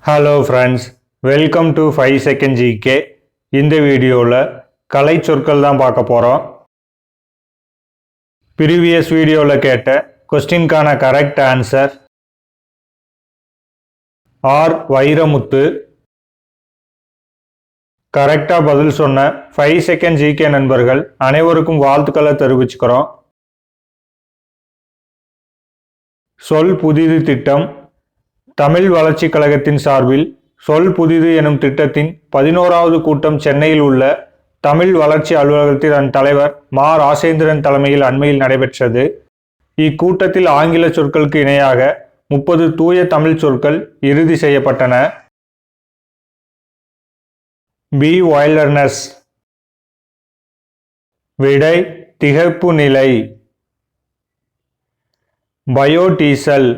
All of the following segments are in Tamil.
Hello friends, welcome to 5 second GK. இந்த வீடியோவில் கலை சொற்கள் தான் பார்க்க போகிறோம். ப்ரீவியஸ் வீடியோவில் கேட்ட கொஸ்டின்கான கரெக்ட் ஆன்சர் ஆர் வைரமுத்து. கரெக்டாக பதில் சொன்ன 5 செகண்ட் ஜிகே நண்பர்கள் அனைவருக்கும் வாழ்த்துக்களை தெரிவிச்சுக்கிறோம். சொல் புதிது திட்டம் தமிழ் வளர்ச்சி கழகத்தின் சார்பில் சொல் புதிது எனும் திட்டத்தின் 11வது கூட்டம் சென்னையில் உள்ள தமிழ் வளர்ச்சி அலுவலகத்தில் அதன் தலைவர் மா ராசேந்திரன் தலைமையில் அண்மையில் நடைபெற்றது. இக்கூட்டத்தில் ஆங்கில சொற்களுக்கு இணையாக 30 தூய தமிழ் சொற்கள் இறுதி செய்யப்பட்டன. பி வயலர்னஸ். விடை திகைப்பு நிலை. பயோடீசல்.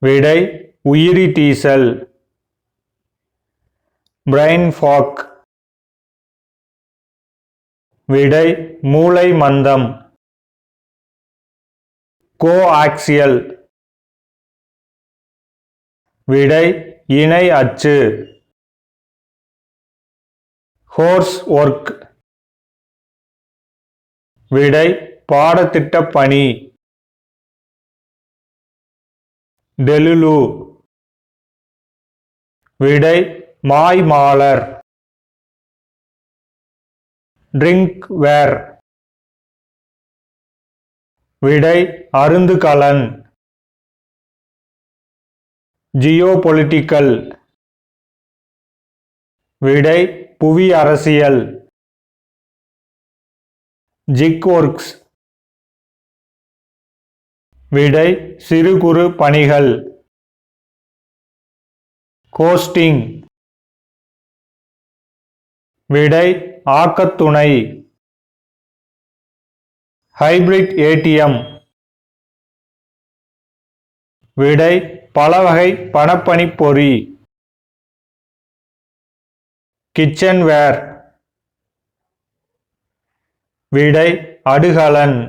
விடை உயிரி டீசல். Brain fog. விடை மூளை மந்தம். கோஆக்சியல். விடை இணை அச்சு. Horse work. விடை பாடத்திட்ட பணி. டெலுலு. விடை மாய்மாலர். ட்ரிங்க் வேர். விடை அருந்துகலன். ஜியோபொலிட்டிக்கல். விடை புவி அரசியல். Zig works. விடை சிறு குறு பணிகள். கோஸ்டிங். விடை ஆக்கத்துணை. Hybrid ATM. விடை பலவகை பணப்பணிப்பொறி. கிச்சன் வேர். விடை அடுகலன்.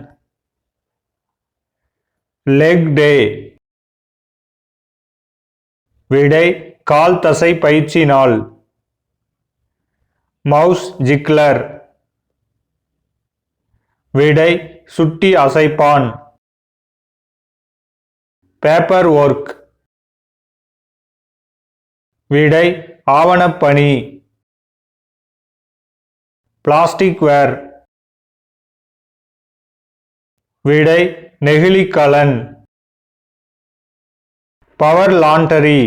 Leg day. விடை கால் தசை பயிற்சி நாள். மவுஸ் ஜிக்லர். விடை சுட்டி அசைப்பான். Paper work. விடை ஆவணப்பணி. பிளாஸ்டிக் வேர். விடை நெகிழிக்கலன். Power laundry.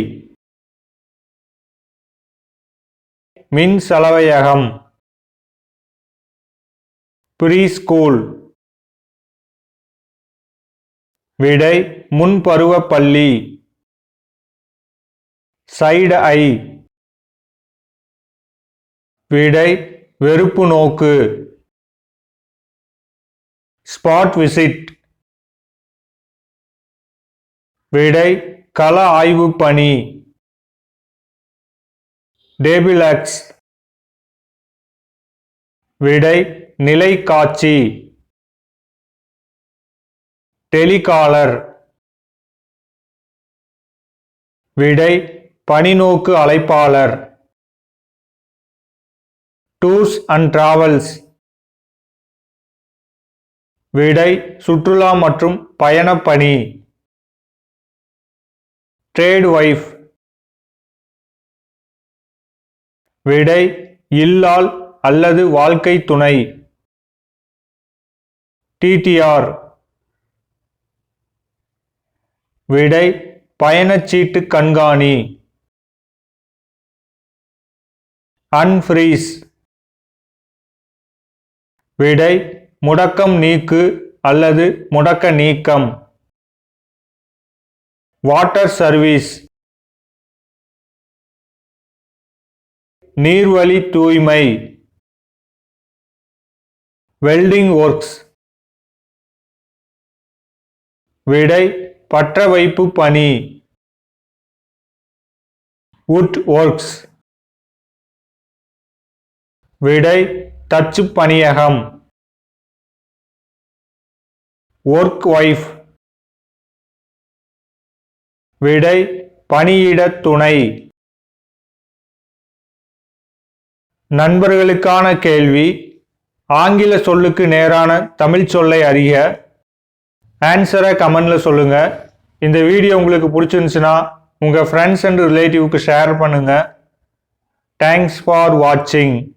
மின் சலவையகம். Pre school. விடை முன்பருவ பள்ளி. Side I. விடை வெறுப்பு நோக்கு. Spot visit. விடை கள ஆய்வு பணி. டேபிளக்ஸ். விடை நிலை காட்சி. டெலிகாலர். விடை பணிநோக்கு அழைப்பாளர். Tours and travels. விடை சுற்றுலா மற்றும் பயணப்பணி. Trade wife. விடை இல்லாள் அல்லது வாழ்க்கை துணை. டிடிஆர். விடை பயணச்சீட்டு கண்காணி. அன்ஃப்ரீஸ். விடை முடக்கம் நீக்கு அல்லது முடக்க நீக்கம். Water service. நீர்வழி தூய்மை. Welding works. விடை பற்ற வைப்பு பணி. Would works. விடை தச்சு பணியகம். Work wife. விடை பணியிடத் துணை. நண்பர்களுக்கான கேள்வி. ஆங்கில சொல்லுக்கு நேரான தமிழ் சொல்லை அறிக. ஆன்சரை கமெண்ட்ல சொல்லுங்க. இந்த வீடியோ உங்களுக்கு பிடிச்சிருந்துச்சுன்னா உங்கள் ஃப்ரெண்ட்ஸ் அண்ட் ரிலேட்டிவ்க்கு ஷேர் பண்ணுங்க. தேங்க்ஸ் ஃபார் வாட்சிங்.